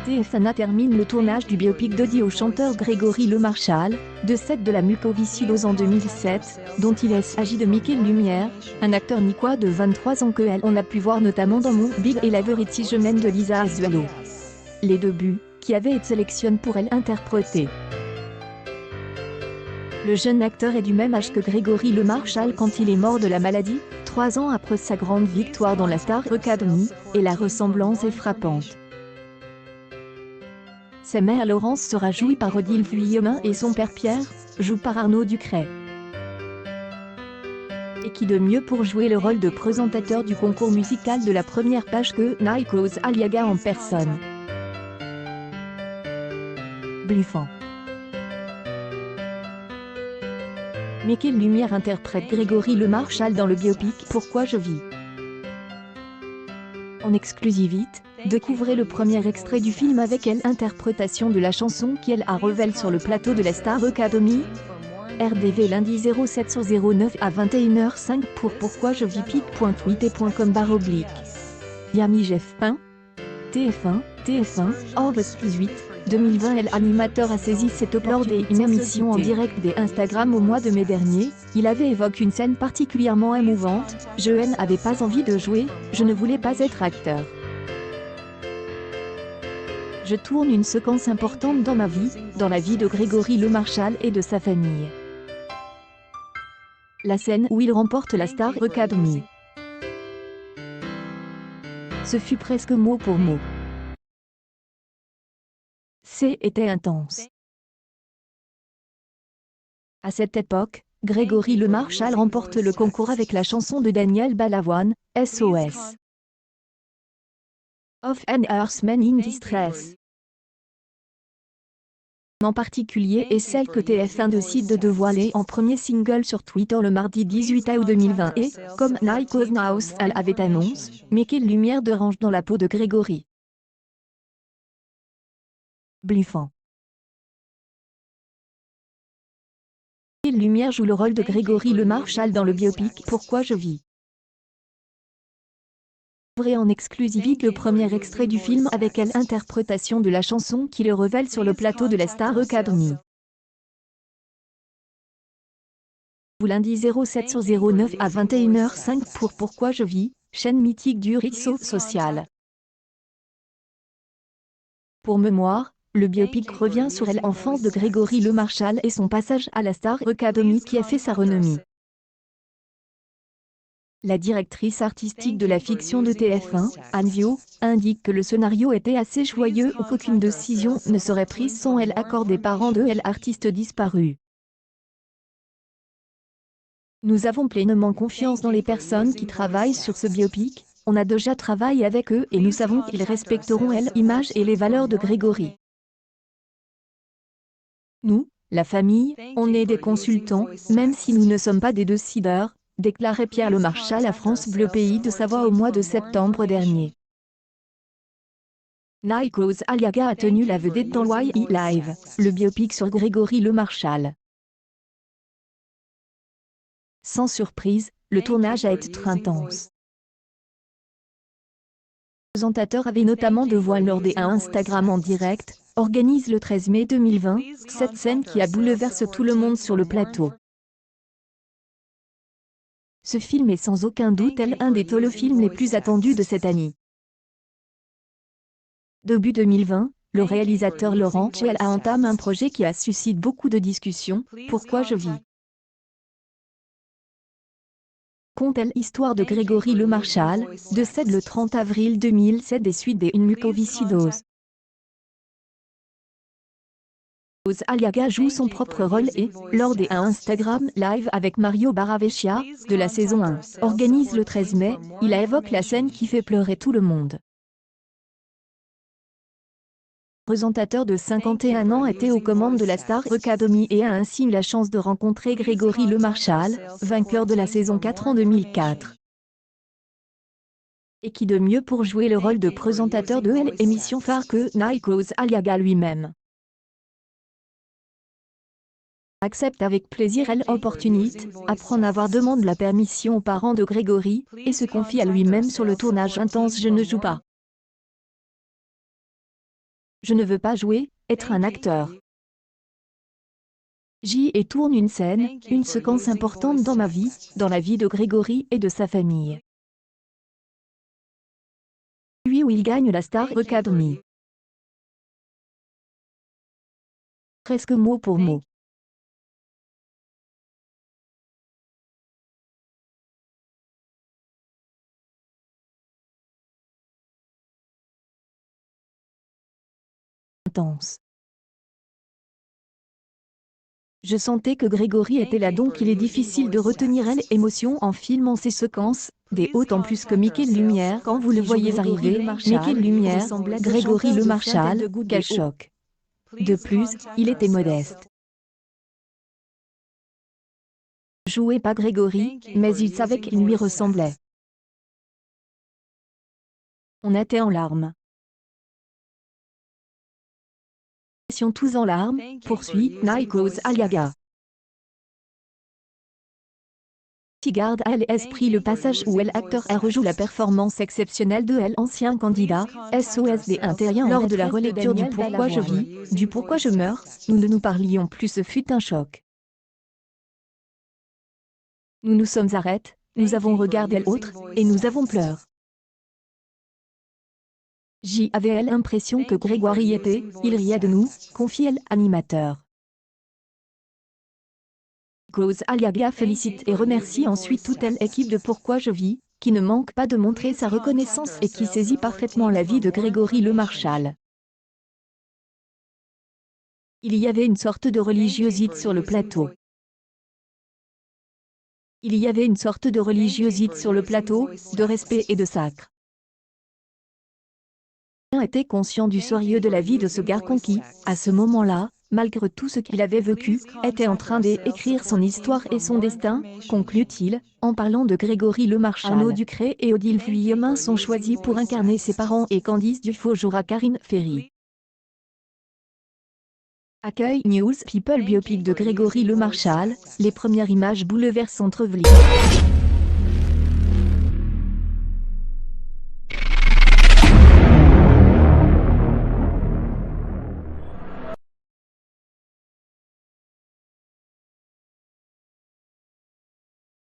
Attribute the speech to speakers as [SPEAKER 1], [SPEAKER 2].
[SPEAKER 1] TF1 termine le tournage du biopic dédié au chanteur Grégory Lemarchal, décès de la mucoviscidose en 2007, dont il s'agit de Mickey Lumière, un acteur niçois de 23 ans que on a pu voir notamment dans Mon Big et La Verity Semaine de Lisa Azuelo. Les débuts, qui avaient été sélectionnés pour elle interpréter. Le jeune acteur est du même âge que Grégory Lemarchal quand il est mort de la maladie, 3 ans après sa grande victoire dans la Star Academy, et la ressemblance est frappante. Sa mère Laurence sera jouée par Odile Vuillemin et son père Pierre, joue par Arnaud Ducret. Et qui de mieux pour jouer le rôle de présentateur du concours musical de la première page que Nikos Aliaga en personne. Bluffant. Mickey Lumière interprète Grégory Lemarchal dans le biopic Pourquoi je vis. En exclusivité, découvrez le premier extrait du film avec l'interprétation de la chanson qu'elle a révélée sur le plateau de la Star Academy. RDV lundi 07/09 à 21h05 pour Pourquoi je vis pic.tweet.com/. Yami Jeff 1. TF1, August 18, 2020. L'animateur a saisi cette opportunité d'une émission en direct des Instagram au mois de mai dernier. Il avait évoqué une scène particulièrement émouvante. Je n'avais pas envie de jouer, je ne voulais pas être acteur. Je tourne une séquence importante dans ma vie, dans la vie de Grégory Lemarchal et de sa famille. La scène où il remporte la Star Academy. Ce fut presque mot pour mot. C'était intense. À cette époque, Grégory Lemarchal remporte le concours avec la chanson de Daniel Balavoine, SOS. Of an Horseman in Distress. En particulier est celle que TF1 décide de dévoiler en premier single sur Twitter le mardi 18 août 2020 et, comme Nikos Naos avait annoncé, Mickey Lumière dérange dans la peau de Grégory. Bluffant. Mickey Lumière joue le rôle de Grégory Lemarchal dans le biopic Pourquoi je vis. Découvrez en exclusivité le premier extrait du film avec l'interprétation de la chanson qui le révèle sur le plateau de la Star Academy. Lundi 07/09 à 21h05 pour Pourquoi je vis, chaîne mythique du réseau social. Pour mémoire, le biopic revient sur l'enfance de Grégory Lemarchal et son passage à la Star Academy qui a fait sa renommée. La directrice artistique de la fiction de TF1, Anne Vio, indique que le scénario était assez joyeux ou qu'aucune décision ne serait prise sans l'accord des parents de l'artiste disparu. Nous avons pleinement confiance dans les personnes qui travaillent sur ce biopic, on a déjà travaillé avec eux et nous savons qu'ils respecteront l'image et les valeurs de Grégory. Nous, la famille, on est des consultants, même si nous ne sommes pas des décideurs, déclarait Pierre Lemarchal à France Bleu Pays de Savoie au mois de septembre dernier. Nikos Aliaga a tenu la vedette dans YE Live, le biopic sur Grégory Lemarchal. Sans surprise, le tournage a été très intense. Le présentateur avait notamment dévoilé lors des Instagram en direct, organise le 13 mai 2020, cette scène qui a bouleversé tout le monde sur le plateau. Ce film est sans aucun doute un des téléfilms les plus attendus de cette année. Début 2020, le réalisateur Laurent Chiel a entamé un projet qui a suscité beaucoup de discussions, Pourquoi je vis. Conte l'histoire de Grégory Lemarchal, décède le 30 avril 2007 des suites d'une mucoviscidose. Aliaga joue son propre rôle et, lors des Instagram Live avec Mario Baravecchia, de la saison 1, organise le 13 mai, il évoque la scène qui fait pleurer tout le monde. Le présentateur de 51 ans était aux commandes de la Star Academy et a ainsi eu la chance de rencontrer Grégory Lemarchal, vainqueur de la saison 4 en 2004. Et qui de mieux pour jouer le rôle de présentateur de l'émission phare que Nikos Aliaga lui-même. Accepte avec plaisir l'opportunité, après en avoir demandé la permission aux parents de Grégory, et se confie à lui-même sur le tournage intense Je ne joue pas. Je ne veux pas jouer, être un acteur. J'y et tourne une scène, une séquence importante dans ma vie, dans la vie de Grégory et de sa famille. Lui où il gagne la Star Academy. Presque mot pour mot. Intense. Je sentais que Grégory était là donc il est difficile de retenir l'émotion en filmant ces séquences, des d'autant plus que Mickey Lumière quand vous le voyez arriver, Mickey Lumière, Grégory Le Marchal, quel choc. De plus, il était modeste. Jouait pas Grégory, mais il savait qu'il lui ressemblait. On était en larmes. Tous en larmes, poursuit Nikos Aliaga. Qui garde à l'esprit le passage où l'acteur rejoue la performance exceptionnelle de l'ancien candidat, SOSD intérieur lors de la relecture du Pourquoi je vis, du Pourquoi je meurs, nous ne nous parlions plus, ce fut un choc. Nous nous sommes arrêtés, nous avons regardé l'autre, et nous avons pleuré. J'y avais l'impression que Grégory était, il riait de nous, confie l'animateur. Nikos Aliaga félicite et remercie ensuite toute l'équipe de Pourquoi je vis, qui ne manque pas de montrer sa reconnaissance et qui saisit parfaitement la vie de Grégory Le Marchal. Il y avait une sorte de religiosité sur le plateau. Il y avait une sorte de religiosité sur le plateau, de respect et de sacre. Était conscient du sérieux de la vie de ce garçon qui, à ce moment-là, malgré tout ce qu'il avait vécu, était en train d'écrire son histoire et son destin, conclut-il, en parlant de Grégory Le Marchal. Arnaud Ducré et Odile Vuillemin sont choisis pour incarner ses parents et Candice Dufaux jouera Karine Ferry. Accueil News People biopic de Grégory Le Marchal, les premières images bouleversantes.